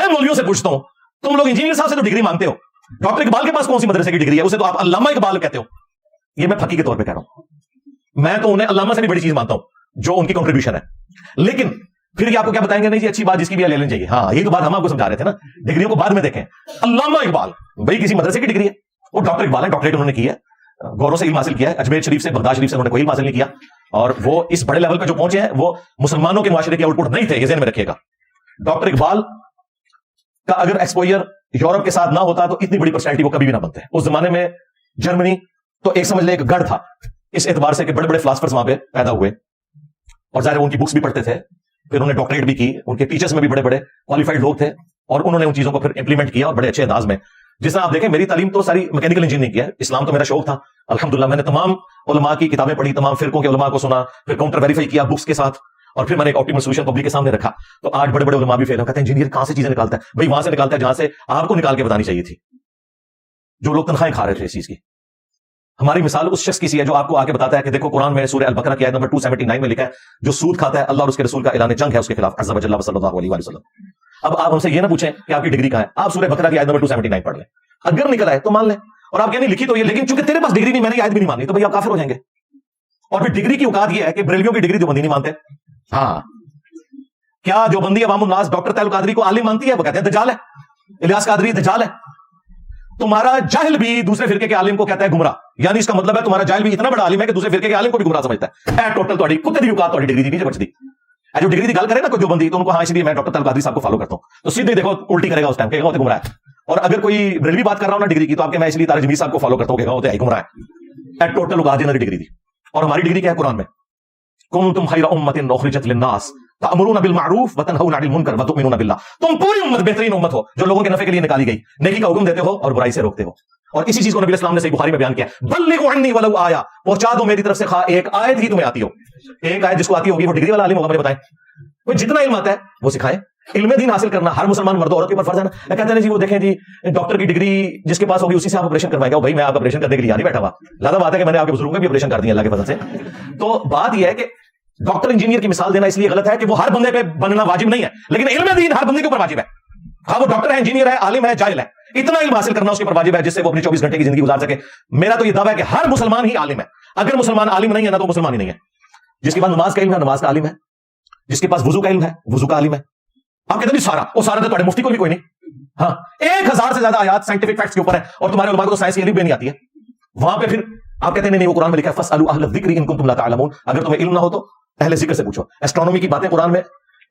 میں مولویوں سے پوچھتا ہوں, تم لوگ انجینئر صاحب سے تو ڈگری مانگتے ہو, ڈاکٹر اقبال کے پاس کون سی مدرسے کی ڈگری ہے؟ اسے تو آپ علامہ اقبال کہتے ہو. یہ میں پھکی کے طور پہ کہہ رہا ہوں, میں تو انہیں علامہ سے بھی بڑی چیز مانتا ہوں جو ان کی کنٹریبیوشن ہے. لیکن پھر یہ آپ کو کیا بتائیں گے, نہیں جی اچھی بات جس کی بھی لے لیں چاہیے. ہاں یہ تو بات ہم آپ کو سمجھا رہے تھے نا, ڈگریوں کو بعد میں دیکھیں. علامہ اقبال بھائی کسی مدرسے کی ڈگری ہے, وہ ڈاکٹر اقبال ہے, ڈاکٹریٹ انہوں نے کی ہے, گوروں سے علم حاصل کیا ہے, اجمیر شریف سے بغداد شریف سے انہوں نے کوئی علم حاصل نہیں کیا, اور وہ اس بڑے لیول پہ جو پہنچے ہیں وہ مسلمانوں کے معاشرے کے آؤٹ پٹ نہیں تھے, یہ ذہن میں رکھیے گا. ڈاکٹر اقبال کا اگر ایکسپوئر یورپ کے ساتھ نہ ہوتا تو اتنی بڑی پرسنالٹی وہ کبھی بھی نہ بنتے. اس زمانے میں جرمنی تو ایک سمجھ لے ایک گڑھ تھا, اس اعتبار سے کہ بڑے بڑے فلاسفرز وہاں پہ پیدا ہوئے, اور ظاہر ان کی بکس بھی پڑھتے تھے, پھر انہوں نے ڈاکٹریٹ بھی کی, ان کے ٹیچرز میں بھی بڑے بڑے کوالیفائڈ لوگ تھے, اور انہوں نے ان چیزوں کو پھر امپلیمنٹ کیا اور بڑے اچھے انداز میں. جس طرح آپ دیکھیں میری تعلیم تو ساری میکینیکل انجینئرنگ کی ہے, اسلام تو میرا شوق تھا الحمدللہ. میں نے تمام علماء کی کتابیں پڑھی, تمام فرقوں کے علماء کو سنا, پھر کاؤنٹر ویریفائی کیا بکس کے ساتھ, اور پھر میں نے ایک آپٹیمل سولوشن پبلک کے سامنے رکھا. تو آج بڑے بڑے علماء بھی فیل ہو, کہتے ہیں انجینئر کہاں سے چیزیں نکالتا ہے؟ بھائی وہاں سے نکالتا ہے جہاں سے آپ کو نکال کے بتانی چاہیے تھی, جو لوگ تنخواہیں کھا رہے تھے اس چیز کی. ہماری مثال اس شخص کی سی ہے جو آپ کو آ کے بتاتا ہے کہ دیکھو قرآن میں سورہ البقرہ کی آیت نمبر 279 میں لکھا ہے جو سود کھاتا ہے اللہ اور اس کے رسول کا اعلان جنگ ہے اس کے خلاف عز وجل صلی اللہ علیہ وسلم. اب آپ ہم سے یہ نہ پوچھیں کہ آپ کی ڈگری کہاں ہے, آپ سورہ بقرہ کی آیت نمبر 279 پڑھ لیں, اگر نکل آئے تو مان لیں, اور آپ کہنے لکھی تو یہ, لیکن چونکہ تیرے پاس ڈگری نہیں, میں نے آیت بھی نہیں مانی, تو بھائی آپ کافر ہو جائیں گے. اور پھر ڈگری کی اوقات یہ ہے کہ بریلویوں کی ڈگری جو بندی نہیں مانتے. ہاں کیا جو بندی عوام الناس ڈاکٹر تعلق قادری کو عالم مانتی ہے؟ وہ کہتے ہیں دجال ہے, الیاس قادری دجال ہے. تمہارا جاہل بھی دوسرے فرقے کے عالم کو کہتا ہے گمراہ, یعنی اس کا مطلب ہے تمہارا جاہل بھی اتنا بڑا عالم ہے کہ دوسرے فرقے کے عالم کو بھی گمراہ سمجھتا ہے. اے ٹوٹل تہاڈی کتے دی اوقات تہاڈی ڈگری دی نیچے بچ دی. جو ڈگری کی گل کرے نا کوئی جو بندی, تو ان کو ہاں اس لیے میں ڈاکٹر تعلق قادری صاحب کو فالو کرتا ہوں, تو سیدھے دیکھو الٹی کرے گا اس ٹائم, کہے گا وہ تو گمراہ ہے. اور اگر کوئی بریلوی بات کر رہا ہوں نا ڈگری کی, تو آپ کے میں اس لیے طارق جمیل صاحب کو فالو کرتا ہوں, کہے گا وہ تو گمراہ ہے. اے ٹوٹل اوقات انہوں نے ڈگری دی. اور ہماری ڈگری کیا ہے قرآن میں, کنتم خیر امۃ اخرجت للناس تأمرون بالمعروف وتنہون عن المنکر وتؤمنون باللہ. تم پوری امت بہترین امت ہو جو لوگوں کے نفع کے لیے نکالی گئی, نیکی کا حکم دیتے ہو اور برائی سے روکتے ہو. اور اسی چیز کو نبی اسلام نے صحیح بخاری میں بیان کیا, بلغوا عنی ولو آیا, پہنچا دو میری طرف سے خواہ ایک آیت ہی تمہیں آتی ہو. ایک آیت جس کو آتی ہوگی وہ ڈگری والا عالم ہوگا, مجھے بتائیں. وہ جتنا علم آتا ہے وہ سکھائے. علم دین حاصل کرنا ہر مسلمان مرد و عورت کے اوپر فرض ہے نا. کہتے ہیں جی وہ دیکھیں جی ڈاکٹر کی ڈگری جس کے پاس ہوگی اسی سے آپ آپریشن کروائیں گے. بھائی میں آپ آپریشن کرنے کے لیے نہیں بیٹھا ہوا, زیادہ بات ہے کہ میں نے آپ کے بزرگوں بھی آپریشن کر دیا اللہ کے فضل سے. تو بات یہ ہے کہ ڈاکٹر انجینئر کی مثال دینا اس لیے غلط ہے کہ وہ ہر بندے پہ بننا واجب نہیں ہے, لیکن علم دین ہر بندے کے اوپر واجب ہے. ہاں وہ ڈاکٹر ہے, انجینئر ہے, عالم ہے, جاہل ہے, اتنا علم حاصل کرنا اس کے اوپر واجب ہے جس سے وہ اپنی 24 گھنٹے کی زندگی گزار سکے. میرا تو یہ دعویٰ ہے کہ ہر مسلمان ہی عالم ہے. اگر مسلمان عالم نہیں ہے نا تو مسلمان ہی نہیں ہے. جس کے پاس نماز کا علم ہے نماز کا عالم ہے, جس کے پاس وضو کا علم ہے وضو کا عالم ہے. آپ کہتے ہیں سارا وہ سارا تو تمہارے مفتی کو بھی کوئی نہیں. ہاں 1000 سے زیادہ آیات سائنٹیفک فیکٹس کے اوپر ہے, اور تمہارے علماء کو تو سائنس کی علم بھی نہیں آتی ہے. وہاں پہ پھر آپ کہتے ہیں نہیں وہ قرآن میں لکھا ہے فاسألوا اہل الذکر ان کنتم لا تعلمون, اگر تمہیں علم نہ ہو تو اہل ذکر سے پوچھو. ایسٹرونومی کی باتیں قرآن میں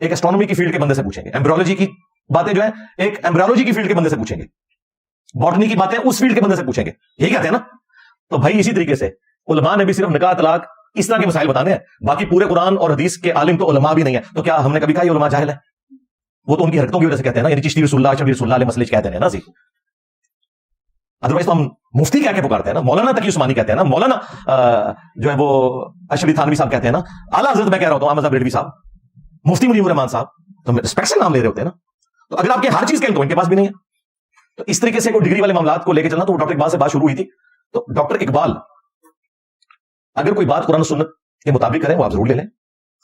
ایک ایسٹرونومی کی فیلڈ کے بندے سے پوچھیں گے, ایمبریولوجی کی باتیں جو ہیں ایک ایمبریولوجی کی فیلڈ کے بندے سے پوچھیں گے, باٹنی کی باتیں اس فیلڈ کے بندے سے پوچھیں گے. یہی کہتے ہیں نا. تو بھائی اسی طریقے سے علماء نے بھی صرف نکاح طلاق اس طرح کے مسائل بتانے ہیں, باقی پورے قرآن اور حدیث کے عالم تو علماء بھی نہیں ہے. تو کیا ہم نے کبھی کہا یہ علماء جاہل ہے؟ وہ تو ان کی حرکتوں کی وجہ سے کہتے ہیں نا, یعنی چشتی رسول اللہ شبیر رسول اللہ علیہ مسئلے کہتے ہیں نا جی. ادروائز تو ہم مفتی کہہ کے پکارتے ہیں نا, مولانا تقی عثمانی کہتے ہیں نا, مولانا جو ہے وہ اشرفی تھانوی صاحب کہتے ہیں نا, اعلیٰ حضرت میں کہہ رہا ہوتا ہوں احمد صاحب ریڈوی صاحب, مفتی منیب الرحمان صاحب, تو ریسپیکٹ سے نام لے رہے ہوتے ہیں نا. تو اگر آپ کے ہر چیز کے علم تو ان کے پاس بھی نہیں ہے, تو اس طریقے سے کوئی ڈگری والے معاملات کو لے کے چلنا. تو ڈاکٹر اقبال سے بات شروع ہوئی تھی, تو ڈاکٹر اقبال اگر کوئی بات قرآن و سنت کے مطابق کریں وہ آپ ضرور لے لیں.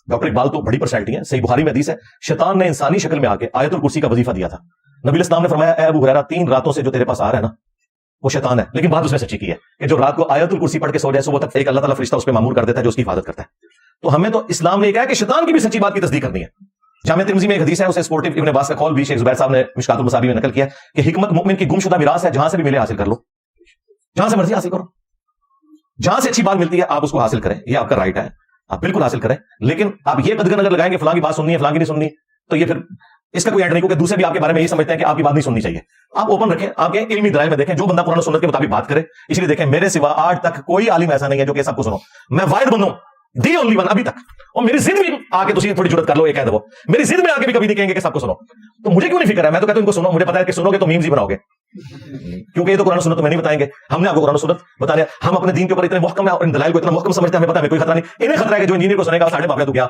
ڈاکٹر اقبال تو بڑی پرسنالٹی ہے, صحیح بخاری میں حدیث ہے شیطان نے انسانی شکل میں آ کے آیت الکرسی کا وظیفہ دیا تھا. نبی اسلام نے فرمایا اے ابو ہریرہ 3 راتوں سے جو تیرے پاس آ رہا ہے نا وہ شیطان ہے, لیکن بات اس نے سچی کی ہے کہ جو رات کو آیت الکرسی پڑھ کے سو جائے, صبح تک ایک اللہ تعالیٰ فرشتہ اس پہ مامور کر دیتا ہے جو اس کی حفاظت کرتا ہے. تو ہمیں تو اسلام نے یہ کہا کہ شیطان کی بھی سچی بات کی تصدیق کرنی ہے. جامع ترمذی میں ایک حدیث ہے, اسے سپورٹو ابن عباس کا قول بھی شیخ زبیر صاحب نے مشکات المصابیح میں نقل کیا کہ حکمت مومن کی گم شدہ میراث ہے, جہاں سے بھی ملے حاصل کر لو, جہاں سے مرضی حاصل کرو, جہاں سے اچھی بات ملتی ہے آپ اس کو حاصل کریں, یہ آپ کا رائٹ ہے, آپ بالکل حاصل کریں. لیکن آپ یہ قدغن اگر لگائیں گے فلاں کی بات سننی ہے فلاں کی نہیں سننی, تو یہ پھر اس کا کوئی اینڈ نہیں, کیونکہ دوسرے بھی آپ کے بارے میں یہ سمجھتے ہیں کہ آپ کی بات نہیں سننی چاہیے. آپ اوپن رکھیں, آپ کے علمی دلائل میں دیکھیں جو بندہ قرآن و سنت کے مطابق بات کرے. اس لیے دیکھیں میرے سوا آج تک کوئی عالم ایسا نہیں ہے جو کہ سب کو سنو, میں واحد بندوں دی اونلی ون ابھی تک. اور میری ضد میں آ کے تسی تھوڑی جرات کر لو, یہ کہہ دو میری ضد میں آ کے بھی کبھی نہیں کہیں گے کہ سب کو سنو. تو مجھے کیوں نہیں فکر ہے, میں تو کہتا ہوں ان کو سنو, مجھے پتا ہے کہ سنو گے تو میمز ہی بناؤ گے, کیونکہ یہ تو قرآن و سنت تو میں نہیں بتائیں گے, ہم نے آپ کو قرآن و سنت بتایا. ہم اپنے دین کے اوپر اتنے محکم ہیں اور ان دلائل کو اتنا محکم سمجھتے ہیں, ہمیں پتا ہے کوئی خطرہ نہیں. انہیں خطرہ ہے کہ جو انجینئر کو سنے گا ساڑھے باپ تو کیا